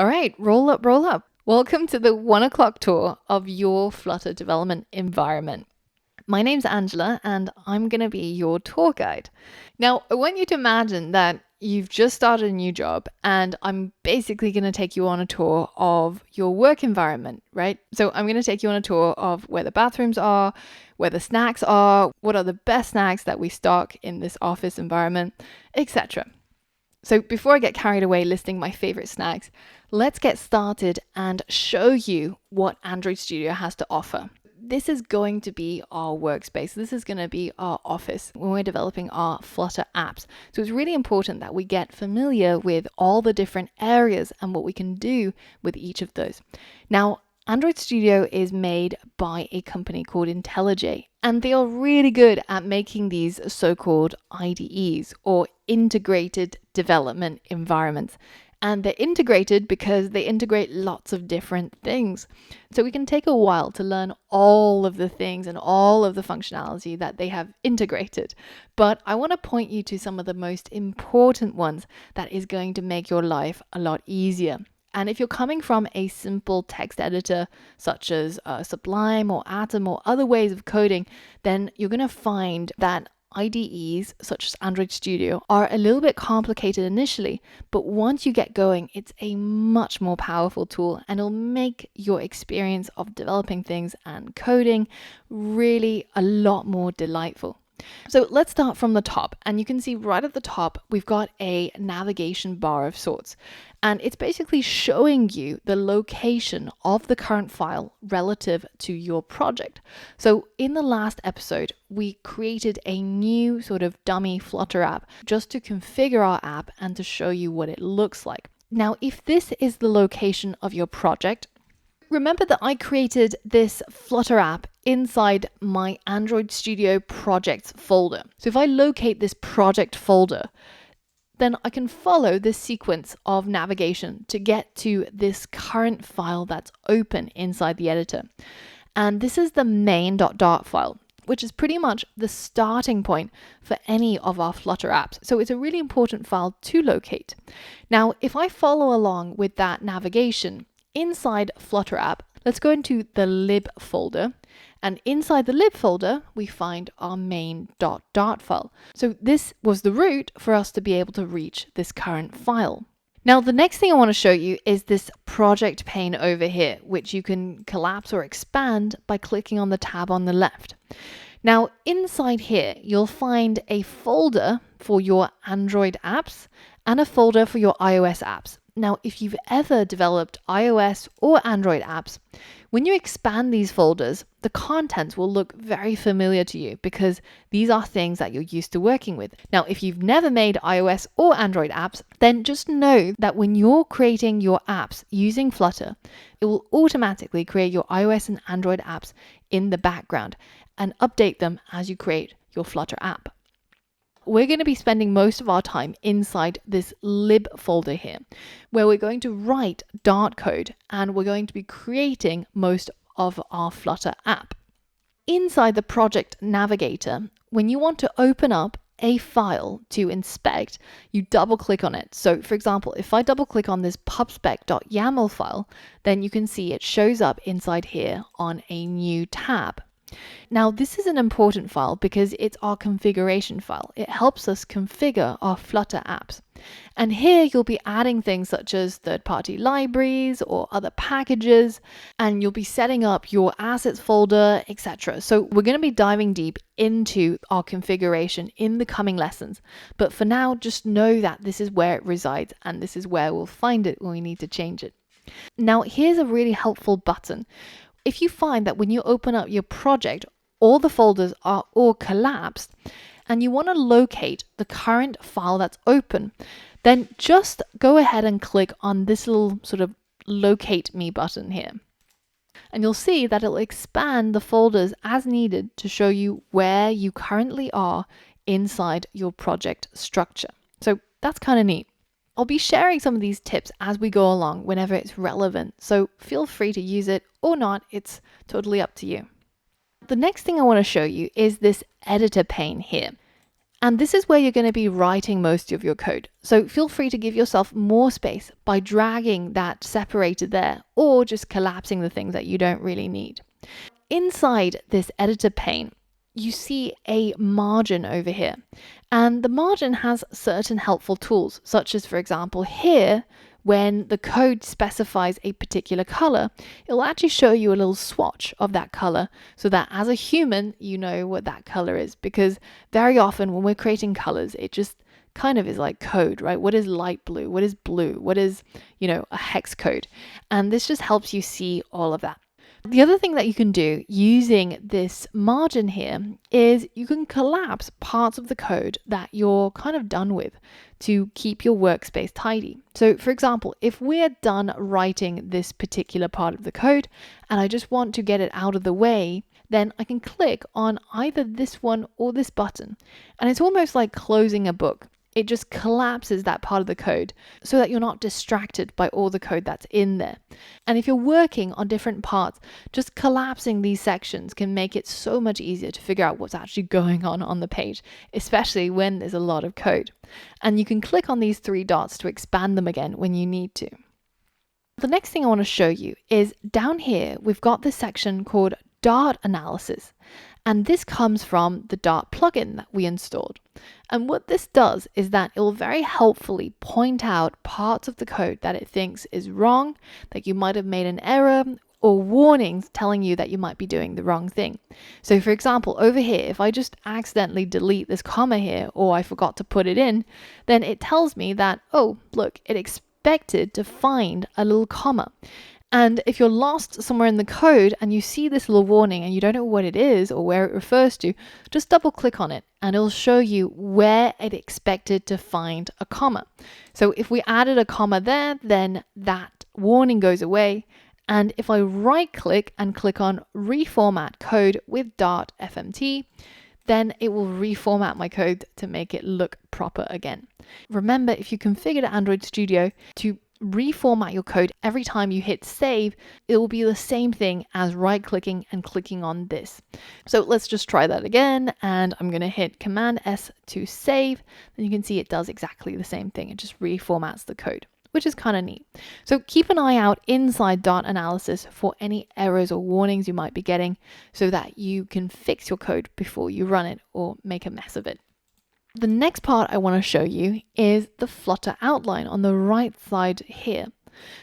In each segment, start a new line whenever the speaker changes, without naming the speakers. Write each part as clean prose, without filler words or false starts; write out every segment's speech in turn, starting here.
All right, roll up, roll up. Welcome to the 1 o'clock tour of your Flutter development environment. My name's Angela, and I'm going to be your tour guide. Now, I want you to imagine that you've just started a new job, and I'm basically going to take you on a tour of your work environment, right? So I'm going to take you on a tour of where the bathrooms are, where the snacks are, what are the best snacks that we stock in this office environment, etc. So before I get carried away listing my favorite snacks, let's get started and show you what Android Studio has to offer. This is going to be our workspace. This is going to be our office when we're developing our Flutter apps. So it's really important that we get familiar with all the different areas and what we can do with each of those. Now, Android Studio is made by a company called IntelliJ, and they are really good at making these so-called IDEs, or integrated development environments. And they're integrated because they integrate lots of different things. So we can take a while to learn all of the things and all of the functionality that they have integrated. But I want to point you to some of the most important ones that is going to make your life a lot easier. And if you're coming from a simple text editor such as Sublime or Atom or other ways of coding, then you're going to find that IDEs such as Android Studio are a little bit complicated initially, but once you get going, it's a much more powerful tool, and it'll make your experience of developing things and coding really a lot more delightful. So let's start from the top, and you can see right at the top we've got a navigation bar of sorts, and it's basically showing you the location of the current file relative to your project. So in the last episode we created a new sort of dummy Flutter app just to configure our app and to show you what it looks like. Now if this is the location of your project, remember that I created this Flutter app inside my Android Studio projects folder. So if I locate this project folder, then I can follow this sequence of navigation to get to this current file that's open inside the editor. And this is the main.dart file, which is pretty much the starting point for any of our Flutter apps. So it's a really important file to locate. Now, if I follow along with that navigation, inside Flutter app, let's go into the lib folder, and inside the lib folder we find our main.dart file. So this was the route for us to be able to reach this current file. Now the next thing I want to show you is this project pane over here, which you can collapse or expand by clicking on the tab on the left. Now inside here you'll find a folder for your Android apps and a folder for your iOS apps. Now, if you've ever developed iOS or Android apps, when you expand these folders, the contents will look very familiar to you because these are things that you're used to working with. Now, if you've never made iOS or Android apps, then just know that when you're creating your apps using Flutter, it will automatically create your iOS and Android apps in the background and update them as you create your Flutter app. We're going to be spending most of our time inside this lib folder here, where we're going to write Dart code and we're going to be creating most of our Flutter app. Inside the project navigator, when you want to open up a file to inspect, you double click on it. So for example, if I double click on this pubspec.yaml file, then you can see it shows up inside here on a new tab. Now, this is an important file because it's our configuration file. It helps us configure our Flutter apps. And here you'll be adding things such as third-party libraries or other packages, and you'll be setting up your assets folder, etc. So we're going to be diving deep into our configuration in the coming lessons. But for now, just know that this is where it resides and this is where we'll find it when we need to change it. Now, here's a really helpful button. If you find that when you open up your project, all the folders are all collapsed and you want to locate the current file that's open, then just go ahead and click on this little sort of locate me button here. And you'll see that it'll expand the folders as needed to show you where you currently are inside your project structure. So that's kind of neat. I'll be sharing some of these tips as we go along whenever it's relevant, so feel free to use it or not, it's totally up to you. The next thing I want to show you is this editor pane here. And this is where you're going to be writing most of your code. So feel free to give yourself more space by dragging that separator there, or just collapsing the things that you don't really need. Inside this editor pane, you see a margin over here. And the margin has certain helpful tools, such as, for example, here, when the code specifies a particular color, it'll actually show you a little swatch of that color so that as a human, you know what that color is. Because very often when we're creating colors, it just kind of is like code, right? What is light blue? What is blue? What is, a hex code? And this just helps you see all of that. The other thing that you can do using this margin here is you can collapse parts of the code that you're kind of done with to keep your workspace tidy. So for example, if we're done writing this particular part of the code and I just want to get it out of the way, then I can click on either this one or this button. And it's almost like closing a book. It just collapses that part of the code so that you're not distracted by all the code that's in there. And if you're working on different parts, just collapsing these sections can make it so much easier to figure out what's actually going on the page, especially when there's a lot of code. And you can click on these 3 dots to expand them again when you need to. The next thing I want to show you is down here, we've got this section called Dart Analysis. And this comes from the Dart plugin that we installed. And what this does is that it will very helpfully point out parts of the code that it thinks is wrong, that you might have made an error, or warnings telling you that you might be doing the wrong thing. So for example, over here, if I just accidentally delete this comma here, or I forgot to put it in, then it tells me that, oh, look, it expected to find a little comma. And if you're lost somewhere in the code and you see this little warning and you don't know what it is or where it refers to, just double click on it and it'll show you where it expected to find a comma. So if we added a comma there, then that warning goes away. And if I right click and click on reformat code with Dart FMT, then it will reformat my code to make it look proper again. Remember, if you configured Android Studio to reformat your code every time you hit save, it will be the same thing as right clicking and clicking on this. So let's just try that again, and I'm going to hit Command S to save. Then you can see it does exactly the same thing. It just reformats the code, which is kind of neat. So keep an eye out inside Dart Analysis for any errors or warnings you might be getting so that you can fix your code before you run it or make a mess of it. The next part I want to show you is the Flutter Outline on the right side here.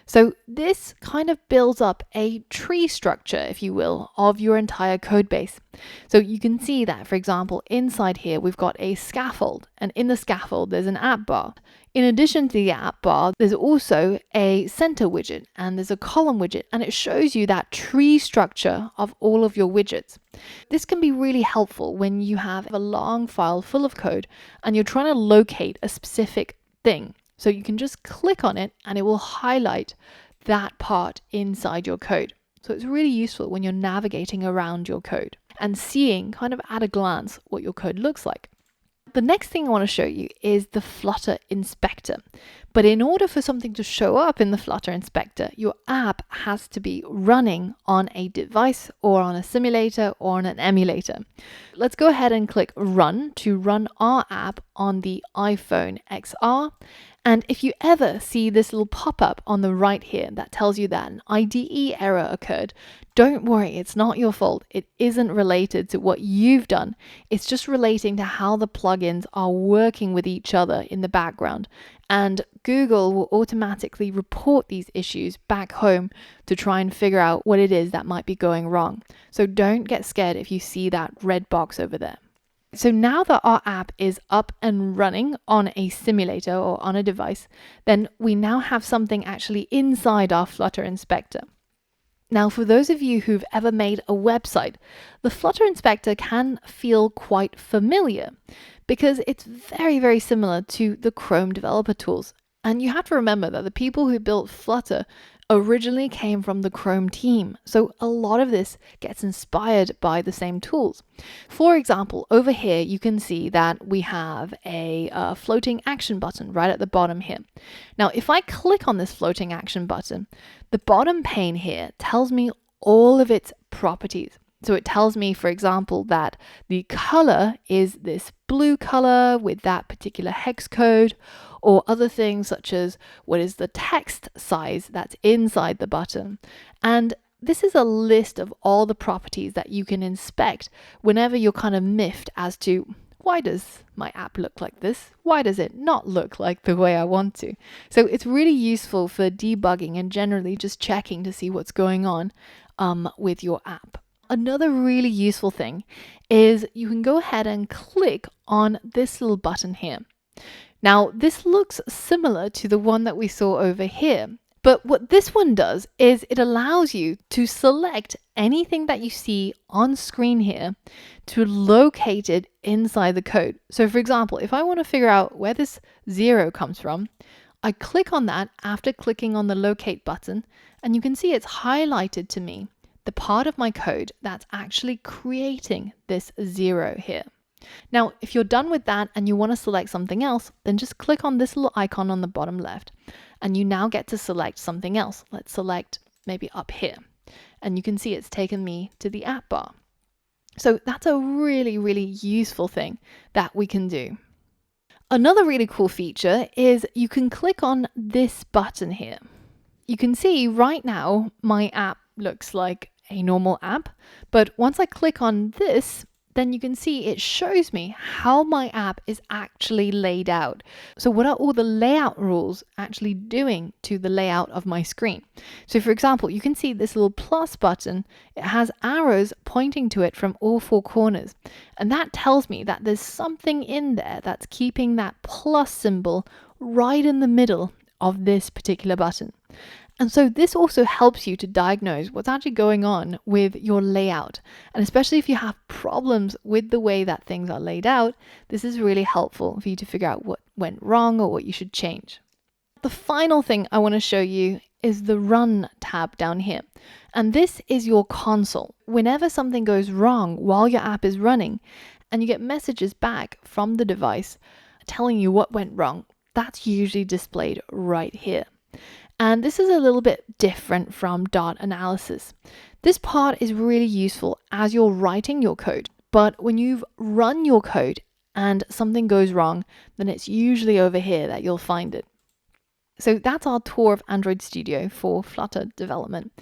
So this kind of builds up a tree structure, if you will, of your entire code base. So you can see that, for example, inside here, we've got a scaffold, and in the scaffold, there's an app bar. In addition to the app bar, there's also a center widget and there's a column widget, and it shows you that tree structure of all of your widgets. This can be really helpful when you have a long file full of code and you're trying to locate a specific thing. So you can just click on it and it will highlight that part inside your code. So it's really useful when you're navigating around your code and seeing kind of at a glance what your code looks like. The next thing I want to show you is the Flutter Inspector. But in order for something to show up in the Flutter Inspector, your app has to be running on a device or on a simulator or on an emulator. Let's go ahead and click Run to run our app on the iPhone XR. And if you ever see this little pop-up on the right here that tells you that an IDE error occurred, don't worry, it's not your fault. It isn't related to what you've done. It's just relating to how the plugins are working with each other in the background. And Google will automatically report these issues back home to try and figure out what it is that might be going wrong. So don't get scared if you see that red box over there. So now that our app is up and running on a simulator or on a device, then we now have something actually inside our Flutter Inspector. Now, for those of you who've ever made a website, the Flutter Inspector can feel quite familiar because it's very, very similar to the Chrome developer tools. And you have to remember that the people who built Flutter originally came from the Chrome team. So a lot of this gets inspired by the same tools. For example, over here, you can see that we have a floating action button right at the bottom here. Now, if I click on this floating action button, the bottom pane here tells me all of its properties. So it tells me, for example, that the color is this blue color with that particular hex code, or other things such as what is the text size that's inside the button. And this is a list of all the properties that you can inspect whenever you're kind of miffed as to, why does my app look like this? Why does it not look like the way I want to? So it's really useful for debugging and generally just checking to see what's going on with your app. Another really useful thing is you can go ahead and click on this little button here. Now, this looks similar to the one that we saw over here. But what this one does is it allows you to select anything that you see on screen here to locate it inside the code. So for example, if I want to figure out where this 0 comes from, I click on that after clicking on the locate button, and you can see it's highlighted to me the part of my code that's actually creating this 0 here. Now, if you're done with that and you want to select something else, then just click on this little icon on the bottom left, and you now get to select something else. Let's select maybe up here, and you can see it's taken me to the app bar. So that's a really, really useful thing that we can do. Another really cool feature is you can click on this button here. You can see right now my app looks like a normal app, but once I click on this, then you can see it shows me how my app is actually laid out. So what are all the layout rules actually doing to the layout of my screen? So for example, you can see this little plus button, it has arrows pointing to it from all four corners. And that tells me that there's something in there that's keeping that plus symbol right in the middle of this particular button. And so this also helps you to diagnose what's actually going on with your layout. And especially if you have problems with the way that things are laid out, this is really helpful for you to figure out what went wrong or what you should change. The final thing I want to show you is the Run tab down here. And this is your console. Whenever something goes wrong while your app is running and you get messages back from the device telling you what went wrong, that's usually displayed right here. And this is a little bit different from Dart analysis. This part is really useful as you're writing your code, but when you've run your code and something goes wrong, then it's usually over here that you'll find it. So that's our tour of Android Studio for Flutter development.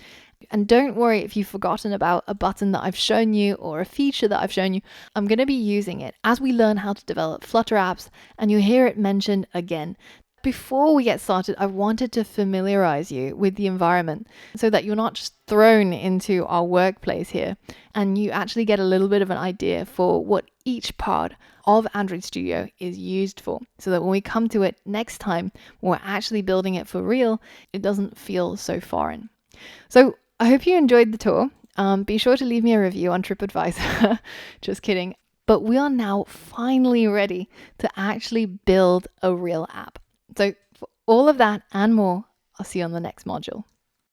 And don't worry if you've forgotten about a button that I've shown you or a feature that I've shown you. I'm going to be using it as we learn how to develop Flutter apps, and you'll hear it mentioned again. Before we get started, I wanted to familiarize you with the environment so that you're not just thrown into our workplace here and you actually get a little bit of an idea for what each part of Android Studio is used for, so that when we come to it next time, when we're actually building it for real, it doesn't feel so foreign. So I hope you enjoyed the tour. Be sure to leave me a review on TripAdvisor. Just kidding. But we are now finally ready to actually build a real app. So for all of that and more, I'll see you on the next module.